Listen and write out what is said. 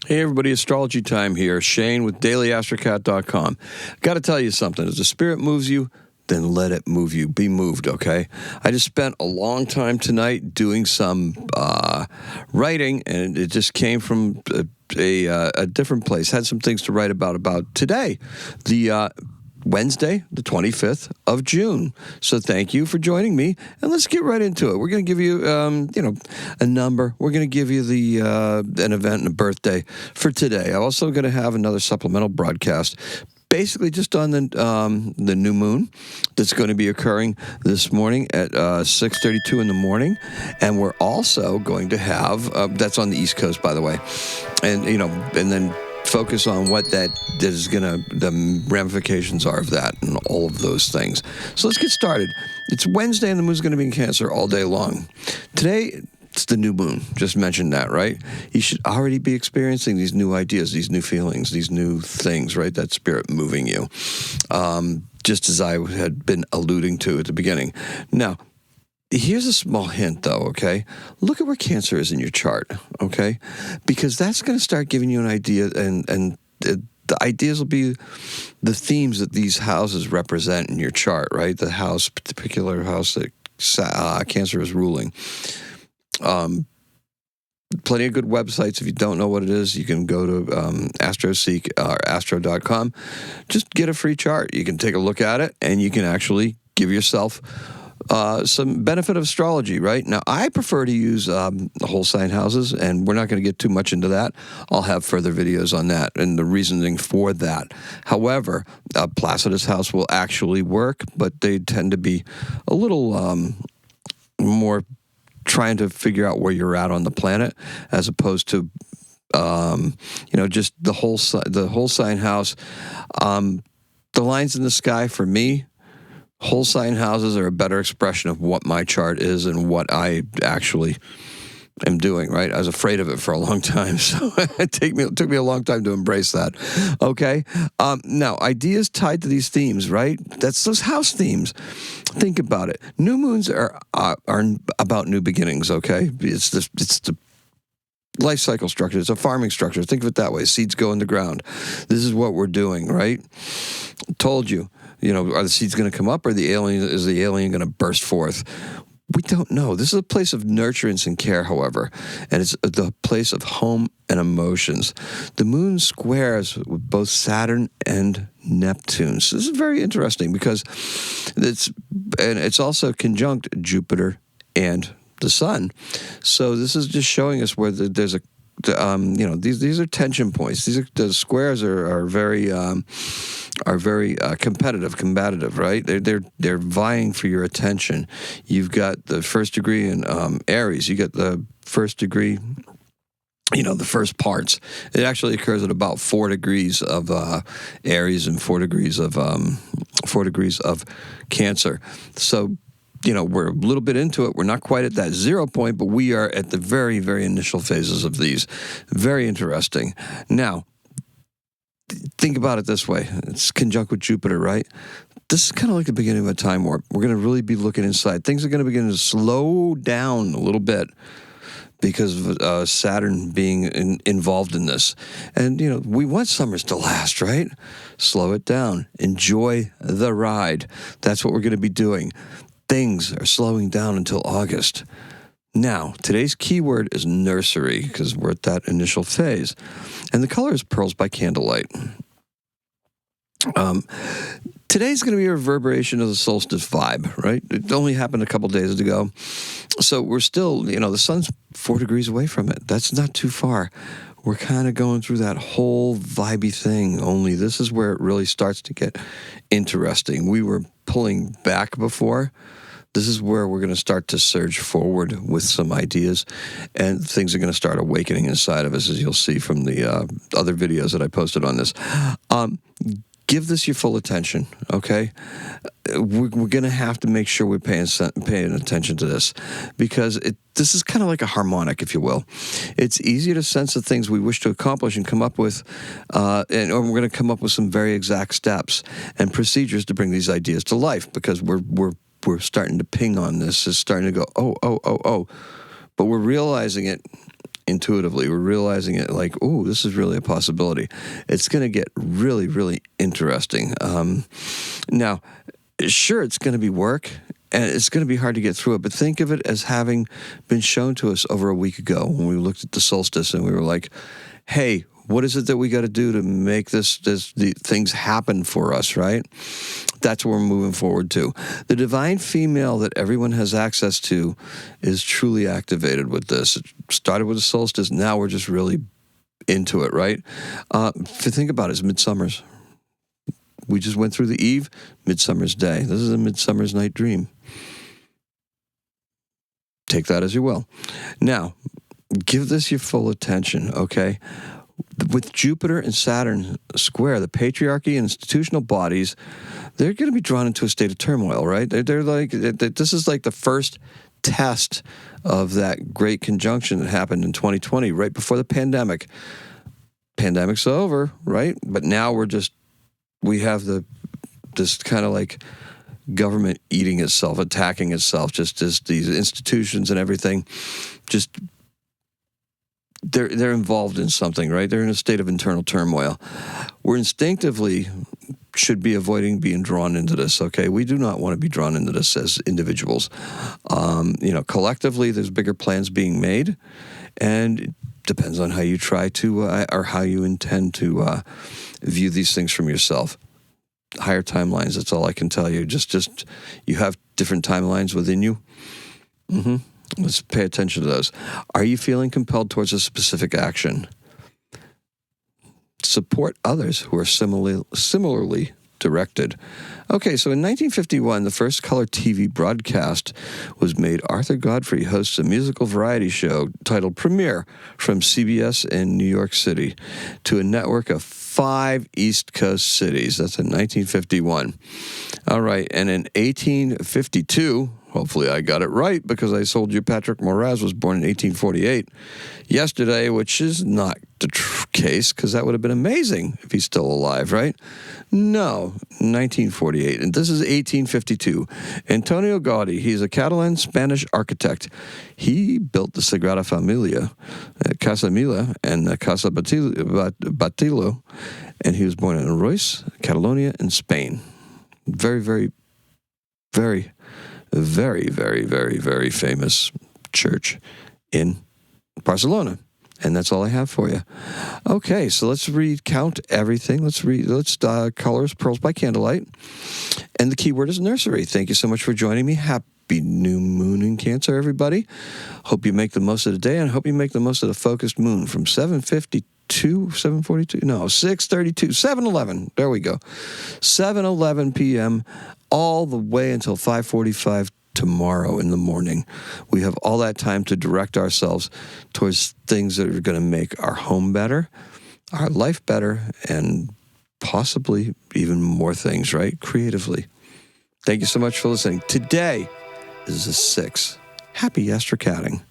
Hey everybody, Astrology time here. Shane with daily-astrocat.com. Got to tell you something. If the spirit moves you, then let it move you. Be moved, okay? I just spent a long time tonight doing some writing, and it just came from a different place. Had some things to write about today. The Wednesday, the 25th of June. So thank you for joining me, and let's get right into it. We're going to give you, a number. We're going to give you the an event and a birthday for today. I'm also going to have another supplemental broadcast, basically just on the new moon that's going to be occurring this morning at 6:32 in the morning, and we're also going to have that's on the East Coast, by the way, and then focus on what that is the ramifications are of that and all of those things. So let's get started. It's Wednesday and the moon's going to be in Cancer all day long. Today, it's the new moon. Just mentioned that, right? You should already be experiencing these new ideas, these new feelings, these new things, right? That spirit moving you. Just as I had been alluding to at the beginning. Now, here's a small hint, though, okay? Look at where Cancer is in your chart, okay? Because that's going to start giving you an idea, and the ideas will be the themes that these houses represent in your chart, right? The particular house that Cancer is ruling. Plenty of good websites. If you don't know what it is, you can go to AstroSeek or astro.com. Just get a free chart. You can take a look at it, and you can actually give yourself some benefit of astrology, right? Now, I prefer to use whole sign houses, and we're not going to get too much into that. I'll have further videos on that and the reasoning for that. However, Placidus house will actually work, but they tend to be a little more trying to figure out where you're at on the planet, as opposed to just the whole sign house. The lines in the sky for me. Whole sign houses are a better expression of what my chart is and what I actually am doing, right? I was afraid of it for a long time, so it took me a long time to embrace that, okay? Now, ideas tied to these themes, right? That's those house themes. Think about it. New moons are about new beginnings, okay? It's the life cycle structure. It's a farming structure. Think of it that way. Seeds go in the ground. This is what we're doing, right? Told you. Are the seeds going to come up, or is the alien going to burst forth? We don't know. This is a place of nurturance and care, however, and it's the place of home and emotions. The moon squares with both Saturn and Neptune. So this is very interesting because it's also conjunct Jupiter and the Sun. So this is just showing us where there's a these are tension points. The squares are very combative, right? They're vying for your attention. You've got the first degree in Aries. You get the first degree. The first parts. It actually occurs at about 4 degrees of Aries and 4 degrees of Cancer. So, we're a little bit into it. We're not quite at that 0 point, but we are at the very, very initial phases of these. Very interesting. Now, think about it this way. It's conjunct with Jupiter, right? This is kind of like the beginning of a time warp. We're going to really be looking inside. Things are going to begin to slow down a little bit because of Saturn being involved in this. And, we want summers to last, right? Slow it down. Enjoy the ride. That's what we're going to be doing. Things are slowing down until August. Now, today's keyword is nursery, because we're at that initial phase. And the color is Pearls by Candlelight. Today's going to be a reverberation of the solstice vibe, right? It only happened a couple days ago. So we're still, the sun's 4 degrees away from it. That's not too far. We're kind of going through that whole vibey thing, only this is where it really starts to get interesting. We were pulling back before. This is where we're going to start to surge forward with some ideas, and things are going to start awakening inside of us, as you'll see from the other videos that I posted on this. Give this your full attention, okay? We're going to have to make sure we're paying attention to this, because this is kind of like a harmonic, if you will. It's easier to sense the things we wish to accomplish and come up with, or we're going to come up with some very exact steps and procedures to bring these ideas to life, because we're starting to ping on this. It's starting to go, oh. But we're realizing it intuitively. We're realizing it like, oh, this is really a possibility. It's going to get really, really interesting. Now, sure, it's going to be work, and it's going to be hard to get through it, but think of it as having been shown to us over a week ago when we looked at the solstice and we were like, hey, what is it that we got to do to make the things happen for us, right? That's what we're moving forward to. The divine female that everyone has access to is truly activated with this. It started with the solstice. Now we're just really into it, right? If you think about it, it's midsummer's. We just went through the eve, midsummer's day. This is a midsummer's night dream. Take that as you will. Now, give this your full attention, okay? With Jupiter and Saturn square, the patriarchy and institutional bodies, they're going to be drawn into a state of turmoil, right? They're like, this is like the first test of that great conjunction that happened in 2020, right before the pandemic. Pandemic's over, right? But now we have this kind of like government eating itself, attacking itself, just as these institutions and everything, just they're involved in something, right? They're in a state of internal turmoil. We're instinctively should be avoiding being drawn into this, okay? We do not want to be drawn into this as individuals. Collectively, there's bigger plans being made, and it depends on how you try to, or how you intend to view these things from yourself. Higher timelines, that's all I can tell you. Just you have different timelines within you. Let's pay attention to those. Are you feeling compelled towards a specific action? Support others who are similarly directed. Okay, so in 1951, the first color TV broadcast was made. Arthur Godfrey hosts a musical variety show titled Premiere from CBS in New York City to a network of 5 East Coast cities. That's in 1951. All right, and in 1852, hopefully I got it right because I told you Patrick Moraz was born in 1848 yesterday, which is not the case because that would have been amazing if he's still alive, right? No, 1948. And this is 1852. Antonio Gaudí, he's a Catalan Spanish architect. He built the Sagrada Familia, Casa Mila, and Casa Batilo, and he was born in Reus, Catalonia, in Spain. Very, very, very, very, very, very, very famous church in Barcelona. And that's all I have for you. Okay, so let's recount everything. Let's colors, pearls by candlelight. And the keyword is nursery. Thank you so much for joining me. Happy new moon in Cancer, everybody. Hope you make the most of the day, and hope you make the most of the focused moon from 7:42, 6:32, 7:11. There we go. 7:11 p.m. all the way until 5:45 tomorrow in the morning. We have all that time to direct ourselves towards things that are going to make our home better, our life better, and possibly even more things, right? Creatively. Thank you so much for listening. Today is the 6th. Happy astrocatting.